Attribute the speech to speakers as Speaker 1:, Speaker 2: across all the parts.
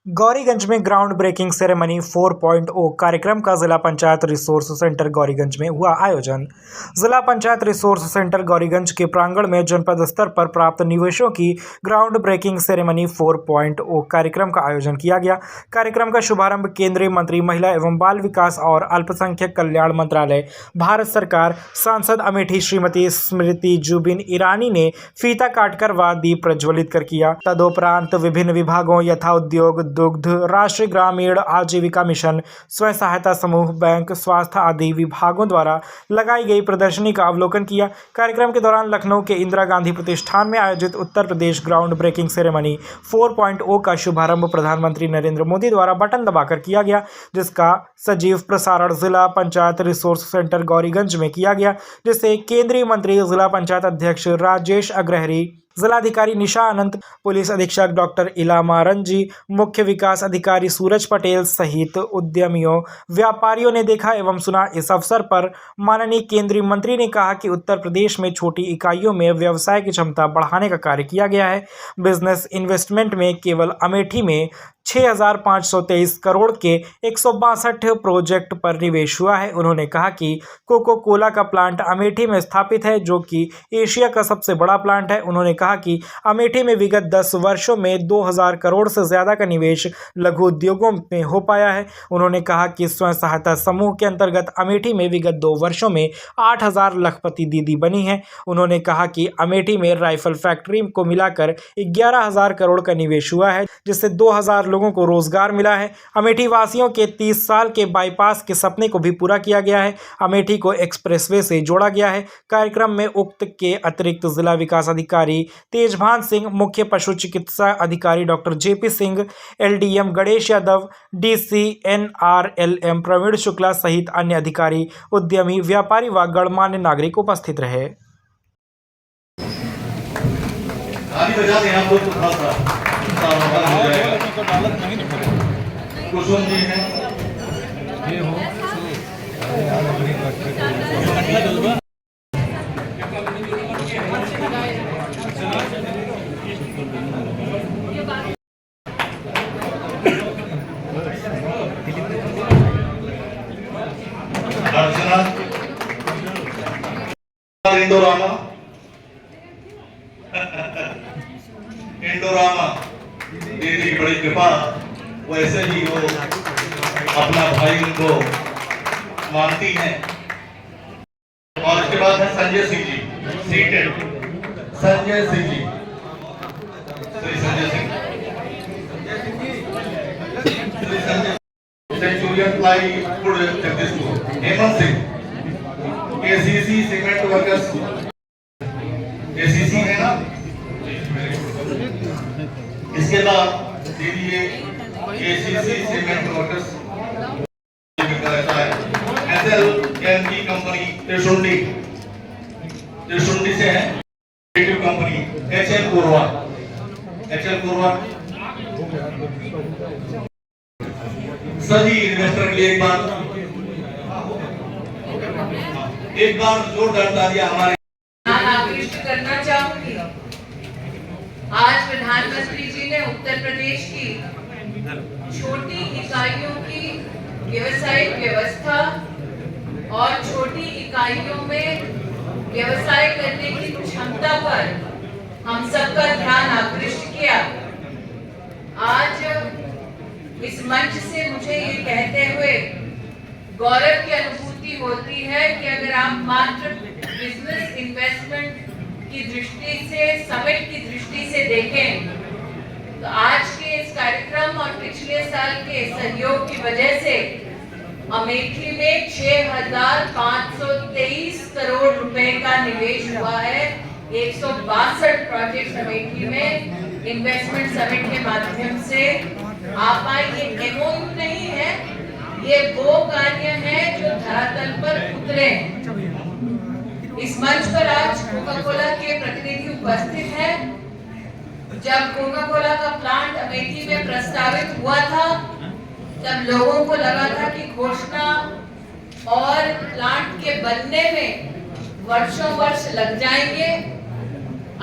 Speaker 1: गौरीगंज में ground breaking ceremony 4.0 कार्यक्रम का जिला पंचायत रिसोर्स सेंटर गौरीगंज में हुआ आयोजन। जिला पंचायत रिसोर्स सेंटर गौरीगंज के प्रांगण में जनपद स्तर पर प्राप्त निवेशों की ग्राउंड ब्रेकिंग सेरेमनी 4.0 कार्यक्रम का आयोजन किया गया। कार्यक्रम का शुभारंभ केंद्रीय मंत्री महिला एवं बाल विकास और अल्पसंख्यक कल्याण मंत्रालय, भारत सरकार, सांसद अमेठी श्रीमती स्मृति जुबिन ईरानी ने फीता काटकर व दीप प्रज्वलित कर किया। तदोपरांत विभिन्न विभागों यथा उद्योग, दुग्ध, राष्ट्रीय ग्रामीण आजीविका मिशन, स्वयं सहायता समूह, बैंक, स्वास्थ्य आदि विभागों द्वारा लगाई गई प्रदर्शनी का अवलोकन किया। कार्यक्रम के दौरान लखनऊ के इंदिरा गांधी प्रतिष्ठान में आयोजित Uttar Pradesh ground breaking ceremony 4.0 का शुभारंभ प्रधानमंत्री नरेंद्र मोदी द्वारा बटन दबाकर किया गया, जिसका सजीव प्रसारण जिला पंचायत रिसोर्स सेंटर गौरीगंज में किया गया, जिसे केंद्रीय मंत्री, जिला पंचायत अध्यक्ष राजेश अग्रहरी, जिलाधिकारी निशा अनंत, पुलिस अधीक्षक डॉक्टर इलामा रंजी, मुख्य विकास अधिकारी सूरज पटेल सहित उद्यमियों, व्यापारियों ने देखा एवं सुना। इस अवसर पर माननीय केंद्रीय मंत्री ने कहा कि उत्तर प्रदेश में छोटी इकाइयों में व्यवसाय की क्षमता बढ़ाने का कार्य किया गया है। बिजनेस इन्वेस्टमेंट में केवल अमेठी में 6,523 करोड़ के 162 प्रोजेक्ट पर निवेश हुआ है। उन्होंने कहा कि कोको कोला का प्लांट अमेठी में स्थापित है, जो कि एशिया का सबसे बड़ा प्लांट है। उन्होंने कहा कि अमेठी में विगत 10 वर्षों में 2,000 करोड़ से ज़्यादा का निवेश लघु उद्योगों में हो पाया है। उन्होंने कहा कि स्वयं सहायता समूह के अंतर्गत अमेठी में विगत 2 वर्षों में 8,000 लखपति दीदी बनी है। उन्होंने कहा कि अमेठी में राइफल फैक्ट्री को मिलाकर 11,000 करोड़ का निवेश हुआ है, जिससे 2,000 लोगों को रोजगार मिला है। अमेठी वासियों के 30 साल के बाईपास के सपने को भी पूरा किया गया है। अमेठी को एक्सप्रेसवे से जोड़ा गया है। कार्यक्रम में उक्त के अतिरिक्त जिला विकास अधिकारी तेजभान सिंह, मुख्य पशु चिकित्सा अधिकारी doctor JP Singh, LDM Ganesh Yadav, DC NRLM Praveen Shukla सहित अन्य अधिकारी, उद्यमी, व्यापारी व गणमान्य नागरिक उपस्थित रहे।
Speaker 2: कुसुम जी हैं, अर्चना, इंडोरामा दीदी की बड़ी कृपा, वैसे ही वो अपना भाई उनको मानती हैं। और इसके बाद है Sanjay Singh ji, seated Sanjay Singh ji, Shri Sanjay Singh, Shri Sanjay Centurion plywood Jagdishpur, Hemant Singh, ACC cement workers, ACC है ना। इसके बाद दीदी ये ACC सीमेंट वर्कर्स रहता है। SLMG कंपनी त्रिशुंडी से है, कंपनी HL कोरवा, सभी इन्वेस्टर के लिए एक बार जोरदार तालियां हमारे
Speaker 3: आकृष्ट करना चाहूंगी। आज प्रधानमंत्री जी ने उत्तर प्रदेश की छोटी इकाइयों की व्यवसायिक व्यवस्था और छोटी इकाइयों में व्यवसाय करने की क्षमता पर हम सबका ध्यान आकृष्ट किया। आज इस मंच से मुझे ये कहते हुए गौरव की अनुभूति होती है कि अगर आप मात्र बिजनेस इन्वेस्टमेंट की दृष्टि से, समिट की दृष्टि से देखें, तो आज के इस कार्यक्रम और पिछले साल के सहयोग की वजह से अमेठी में 6,523 करोड़ रुपए का निवेश हुआ है। 162 प्रोजेक्ट अमेठी में इन्वेस्टमेंट समिट के माध्यम से आ पाए। ये MOU नहीं है, ये वो कार्य है जो धरातल पर उतरे हैं। इस मंच पर आज कोका कोला के प्रतिनिधि उपस्थित हैं। जब कोका कोला का प्लांट अमेठी में प्रस्तावित हुआ था, तब लोगों को लगा था कि घोषणा और प्लांट के बनने में वर्षों वर्ष लग जाएंगे।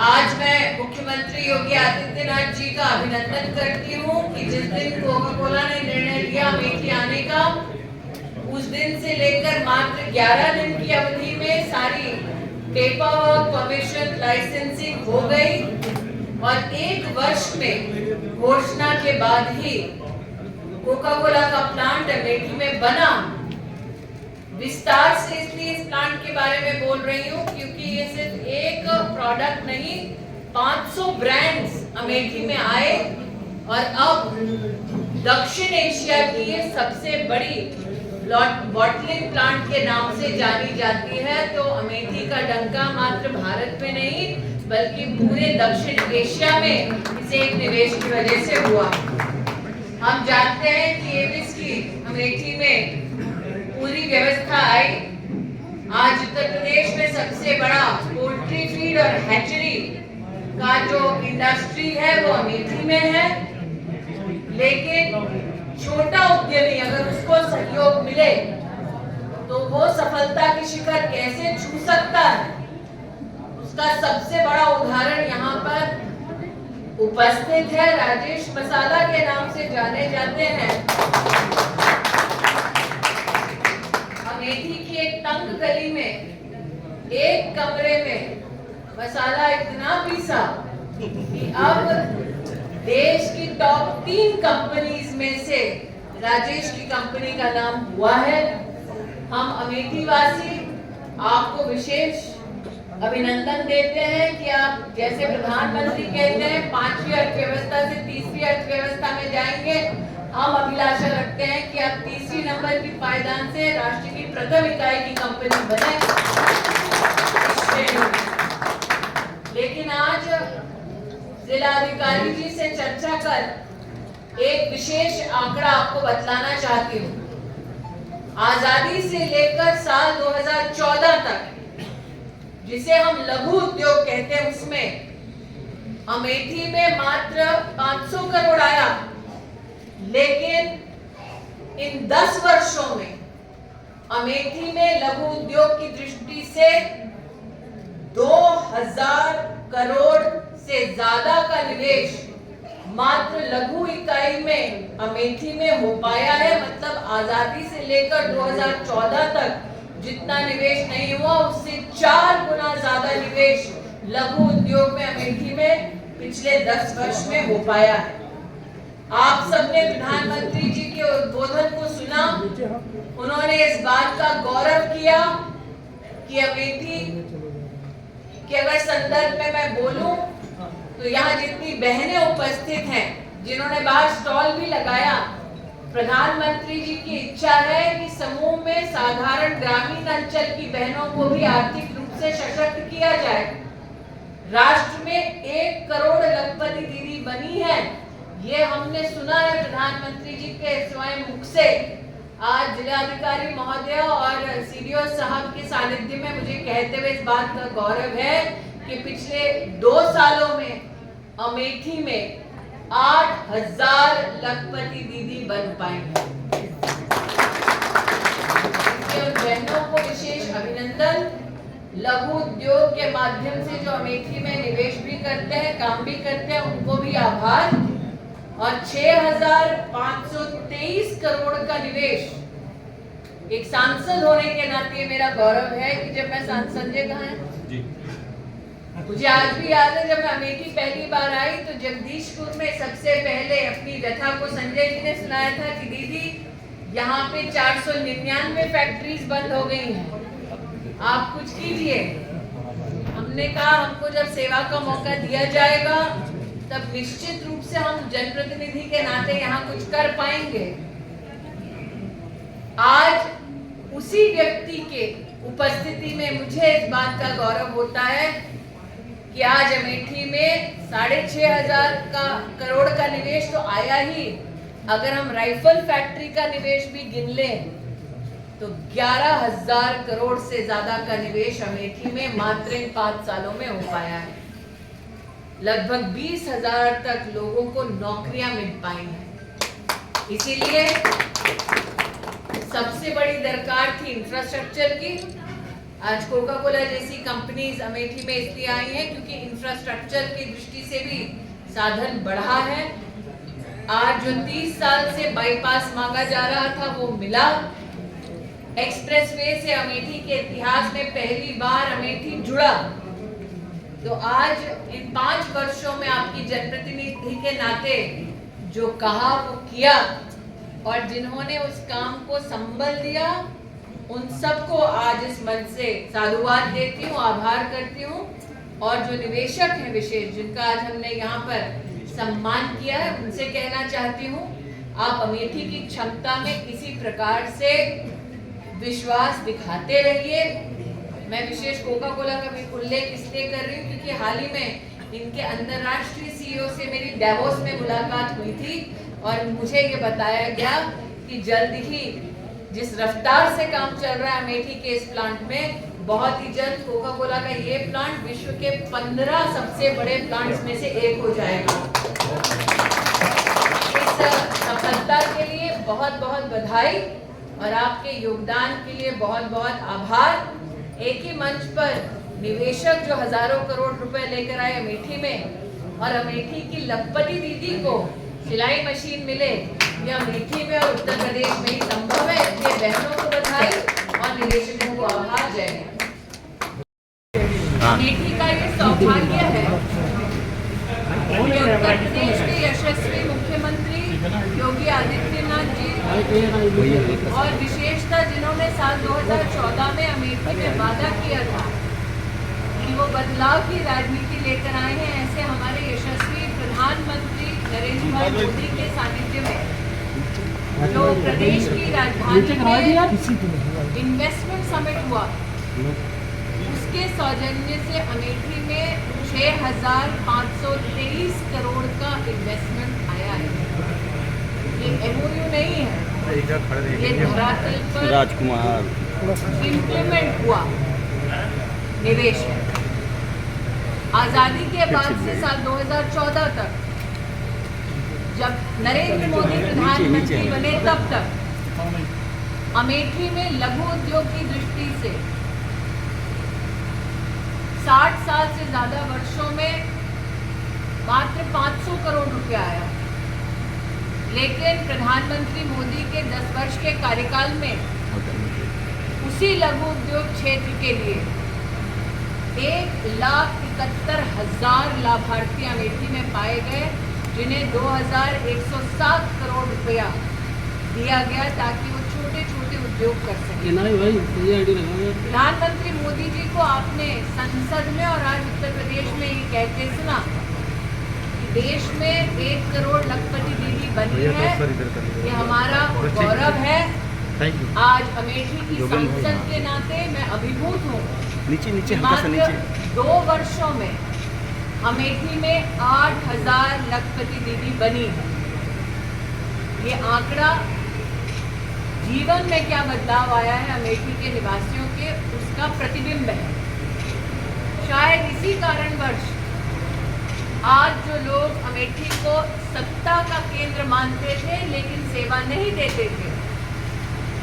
Speaker 3: आज मैं मुख्यमंत्री योगी आदित्यनाथ जी का अभिनंदन करती हूँ कि जिस दिन कोका उस दिन से लेकर मात्र 11 दिन की अवधि में सारी पेपर वर्क, परमिशन, लाइसेंसिंग हो गई और 1 वर्ष में घोषणा के बाद ही कोका कोला का प्लांट अमेठी में बना। विस्तार से इसलिए इस प्लांट के बारे में बोल रही हूँ क्योंकि ये सिर्फ एक प्रोडक्ट नहीं, 500 ब्रांड्स अमेठी में आए और अब दक्षिण एशिया की ये सबसे बड़ी बॉटलिंग प्लांट के नाम से जानी जाती है। तो अमेठी का डंका मात्र भारत में नहीं बल्कि पूरे दक्षिण एशिया में इसे एक निवेश की वजह से हुआ। हम जानते हैं कि एविस की अमेठी में पूरी व्यवस्था आई। आज उत्तर प्रदेश में सबसे बड़ा पोल्ट्री फीड और हैचरी का जो इंडस्ट्री है वो अमेठी में है, लेकिन छोटा उद्यमी अगर उसको सहयोग मिले तो वो सफलता की शिखर कैसे छू सकता है, उसका सबसे बड़ा उदाहरण यहाँ पर उपस्थित है। राजेश मसाला के नाम से जाने जाते हैं। अमेठी की एक तंग गली में एक कमरे में मसाला इतना पीसा कि अब देश की टॉप 3 कंपनीज में से राजेश की कंपनी का नाम हुआ है। हम अमेठी वासी आपको विशेष अभिनंदन देते हैं कि आप जैसे प्रधानमंत्री कहते हैं 5वीं अर्थव्यवस्था से 30वीं अर्थव्यवस्था में जाएंगे, हम अभिलाषा रखते हैं कि आप 30वीं नंबर की पायदान से राष्ट्र की प्रथम इकाई की कंपनी बने। लेकिन आज जिलाधिकारी जी से चर्चा कर एक विशेष आंकड़ा आपको बतलाना चाहती हूँ। आजादी से लेकर साल 2014 तक जिसे हम लघु उद्योग कहते हैं उसमें अमेठी में मात्र 500 करोड़ आया, लेकिन इन 10 वर्षों में अमेठी में लघु उद्योग की दृष्टि से 2000 करोड़ से ज्यादा का निवेश मात्र लघु इकाई में अमेठी में हो पाया है। मतलब आजादी से लेकर 2014 तक जितना निवेश नहीं हुआ उससे 4 गुना ज्यादा निवेश लघु उद्योग में अमेठी में पिछले 10 वर्ष में हो पाया है। आप सबने प्रधानमंत्री जी के उद्बोधन को सुना। उन्होंने इस बात का गौरव किया कि अमेठी के अगर संदर्भ में मैं बोलूं तो यहाँ जितनी बहनें उपस्थित हैं जिन्होंने बाहर स्टॉल भी लगाया, प्रधानमंत्री जी की इच्छा है कि समूह में साधारण ग्रामीण अंचल की बहनों को भी आर्थिक रूप से सशक्त किया जाए। राष्ट्र में 1 करोड़ लखपति दीदी बनी है, ये हमने सुना है प्रधानमंत्री जी के स्वयं मुख से। आज जिलाधिकारी महोदय और सीडीओ साहब के सानिध्य में मुझे कहते हुए इस बात का गौरव है कि पिछले 2 सालों में अमेठी में 8000 लखपति दीदी बन पाए हैं। उन बहनों को विशेष अभिनंदन। लघु उद्योग के माध्यम से जो अमेठी में निवेश भी करते हैं, काम भी करते हैं, उनको भी आभार। और 6523 करोड़ का निवेश। एक सांसद होने के नाते मेरा गौरव है कि जब मैं संजय कहाँ है जी, मुझे आज भी याद है जब मैं अमेठी पहली बार आई तो जगदीशपुर में सबसे पहले अपनी व्यथा को संजय जी ने सुनाया था कि दीदी यहाँ पे 499 फैक्ट्रीज बंद हो गई हैं, आप कुछ कीजिए। हमने कहा हमको जब सेवा का मौका दिया जाएगा तब निश्चित रूप से हम जनप्रतिनिधि के नाते यहाँ कुछ कर पाएंगे। आज उसी व्यक्ति के उपस्थिति में मुझे इस बात का गौरव होता है कि आज अमेठी में 6500 करोड़ का निवेश तो आया ही, अगर हम राइफल फैक्ट्री का निवेश भी गिन लें तो 11000 करोड़ से ज्यादा का निवेश अमेठी में मात्र इन 5 सालों में हो पाया है। लगभग 20,000 तक लोगों को नौकरियां मिल पाई हैं। इसीलिए सबसे बड़ी दरकार थी इंफ्रास्ट्रक्चर की। आज कोका कोला जैसी कंपनीज अमेठी में इसलिए आई हैं क्योंकि इंफ्रास्ट्रक्चर की दृष्टि से भी साधन बढ़ा है। आज जो 30 साल से बाईपास मांगा जा रहा था वो मिला। एक्सप्रेसवे से अमेठी के इतिहास में पहली बार अमेठी जुड़ा। तो आज इन 5 वर्षों में आपकी जनप्रतिनिधि के नाते जो कहा वो किया और जिन्होंने उस काम को संबल दिया, उन सबको आज इस मंच से साधुवाद देती हूँ, आभार करती हूँ। और जो निवेशक हैं विशेष, जिनका आज हमने यहाँ पर सम्मान किया है, उनसे कहना चाहती हूँ, आप अमेठी की क्षमता में इसी प्रकार से विश्वास दिखाते रहिए। मैं विशेष कोका कोला का भी उल्लेख इसलिए कर रही हूँ क्योंकि हाल ही में इनके अंतर्राष्ट्रीय सीईओ से मेरी डेवोस में मुलाकात हुई थी और मुझे ये बताया गया कि जल्द ही जिस रफ्तार से काम चल रहा है अमेठी के इस प्लांट में, बहुत ही जल्द कोका कोला का ये प्लांट विश्व के 15 सबसे बड़े प्लांट्स में से एक हो जाएगा। इस सफलता के लिए बहुत बहुत बधाई और आपके योगदान के लिए बहुत बहुत आभार। एक ही मंच पर निवेशक जो हजारों करोड़ रुपए लेकर आए अमेठी में और अमेठी की लखपति दीदी को सिलाई मशीन मिले, यह अमेठी में और उत्तर प्रदेश में ही संभव है। ये बहनों को बधाई और निवेशकों को आभार। जय हिंद। अमेठी का ये सौभाग्य है कि उत्तर प्रदेश के यशस्वी मुख्यमंत्री योगी आदित्यनाथ जी और विशेषतः जिन्होंने साल 2014 में अमेठी में वादा किया था कि वो बदलाव की राजनीति लेकर आए हैं, ऐसे हमारे यशस्वी प्रधानमंत्री नरेंद्र भाई मोदी के सानिध्य में जो प्रदेश की राजधानी में इन्वेस्टमेंट समिट हुआ, उसके सौजन्य से अमेठी में 6,523 करोड़ का इन्वेस्टमेंट आया है। ये एमओयू नहीं है, ये धरातल पर राजकुमार इम्प्लीमेंट हुआ निवेश है। आजादी के बाद से साल 2014 तक जब नरेंद्र मोदी प्रधानमंत्री बने, तब तक अमेठी में लघु उद्योग की दृष्टि से 60 साल से ज्यादा वर्षों में मात्र 500 करोड़ रुपया आया। लेकिन प्रधानमंत्री मोदी के 10 वर्ष के कार्यकाल में उसी लघु उद्योग क्षेत्र के लिए 1,71,000 लाभार्थी अमेठी में पाए गए, जिन्हें 2,107 करोड़ रुपया दिया गया ताकि वो छोटे छोटे उद्योग कर सके। प्रधानमंत्री मोदी जी को आपने संसद में और आज उत्तर प्रदेश में ये कहते सुना कि देश में 1 करोड़ लखपति दीदी बनी है, ये हमारा गौरव है। आज अमेठी की सांसद के नाते मैं अभिभूत हूँ। मात्र 2 वर्षों में अमेठी में 8,000 लखपति दीदी बनी है। ये आंकड़ा जीवन में क्या बदलाव आया है अमेठी के निवासियों के, उसका प्रतिबिंब है। शायद इसी कारणवश आज जो लोग अमेठी को सत्ता का केंद्र मानते थे लेकिन सेवा नहीं देते थे,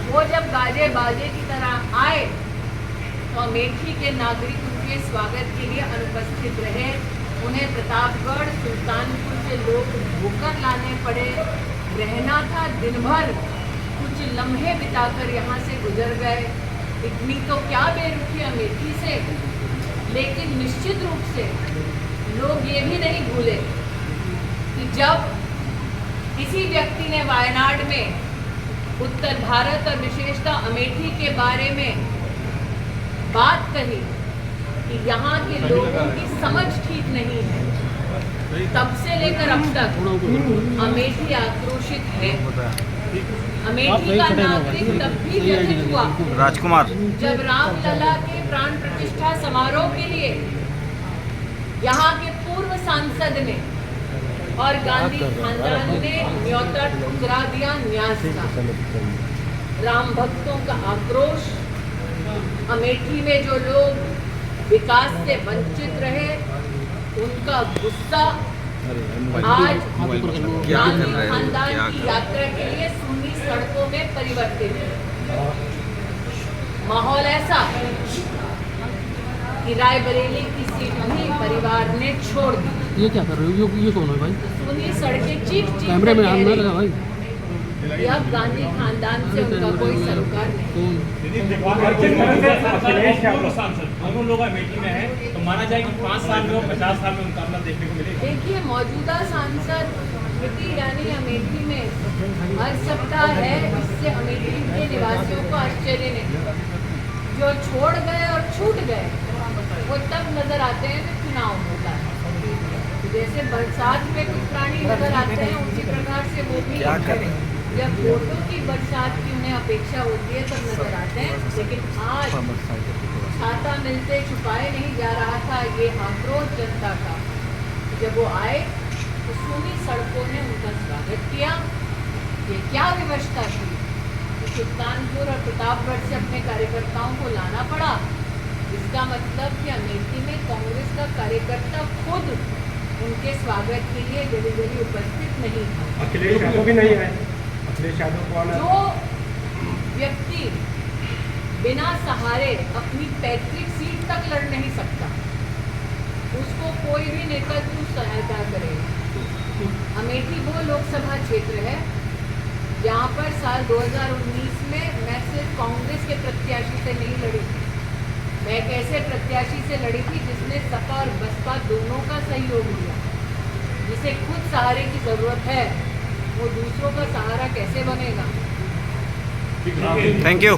Speaker 3: वो जब गाजे बाजे की तरह आए तो अमेठी के नागरिक उनके स्वागत के लिए अनुपस्थित रहे। उन्हें प्रतापगढ़, सुल्तानपुर से लोग होकर लाने पड़े। रहना था दिन भर, कुछ लम्हे बिताकर यहाँ से गुजर गए। इतनी तो क्या बेरुखी अमेठी से, लेकिन निश्चित रूप से लोग ये भी नहीं भूले कि जब किसी व्यक्ति ने वायनाड में उत्तर भारत और विशेषतः अमेठी के बारे में बात कही कि यहाँ के लोगों की समझ ठीक नहीं है, तब से लेकर अब तक अमेठी आक्रोशित है। अमेठी का नागरिक तब भी व्यथित हुआ
Speaker 4: राजकुमार
Speaker 3: जब रामलला के प्राण प्रतिष्ठा समारोह के लिए यहाँ के पूर्व सांसद ने और गांधी खानदान ने न्योता ठुकरा दिया न्यास का। राम भक्तों का आक्रोश, अमेठी में जो लोग विकास से वंचित रहे उनका गुस्सा आज गांधी खानदान की यात्रा के लिए सुन्नी सड़कों में परिवर्तित है। माहौल ऐसा कि रायबरेली की सीट भी परिवार ने छोड़ दी।
Speaker 5: ये क्या कर रहे हो? ये कौन है भाई?
Speaker 3: सुन्नी सड़कें चीख चीख
Speaker 5: कैमरे में हाथ ना लगा भाई।
Speaker 3: या गांधी खानदान से उनका कोई सरोकार नहीं।
Speaker 4: दोनों लोग अमेठी में हैं, तो माना जाए कि 5 साल में और 50 साल में मुकाबला देखने को मिलेगा।
Speaker 3: देखिए, मौजूदा सांसद स्मृति ईरानी अमेठी में हर सप्ताह है, इससे अमेठी के निवासियों को आश्चर्य नहीं। जो छोड़ गए और छूट गए वो तब नजर आते हैं जब चुनाव होता है। जैसे बरसात में कुछ प्राणी नजर आते हैं, उसी प्रकार से वो भी जब वोटों की बरसात की उन्हें अपेक्षा होती है तब नजर आते हैं। लेकिन आज छाता मिलते छुपाए नहीं जा रहा था ये आक्रोश जनता का। जब वो आए तो सूनी सड़कों ने उनका स्वागत किया। ये क्या व्यवस्था थी कि सुल्तानपुर और प्रतापगढ़ से अपने कार्यकर्ताओं को लाना पड़ा। इसका मतलब कि अमेठी में कांग्रेस का कार्यकर्ता खुद उनके स्वागत के लिए गली गली उपस्थित नहीं था।
Speaker 4: अखिलेश यादव भी नहीं है। अखिलेश यादव को आना।
Speaker 3: जो व्यक्ति बिना सहारे अपनी पैतृक सीट तक लड़ नहीं सकता, उसको कोई भी नेता क्यों सहायता करेगा। अमेठी वो लोकसभा क्षेत्र है जहाँ पर साल 2019 में मैं सिर्फ कांग्रेस के प्रत्याशी से नहीं लड़ी थी। मैं एक ऐसे प्रत्याशी से लड़ी थी जिसने सपा और बसपा दोनों का सहयोग लिया। जिसे खुद सहारे की जरूरत है वो दूसरों का सहारा कैसे बनेगा।
Speaker 5: Thank you.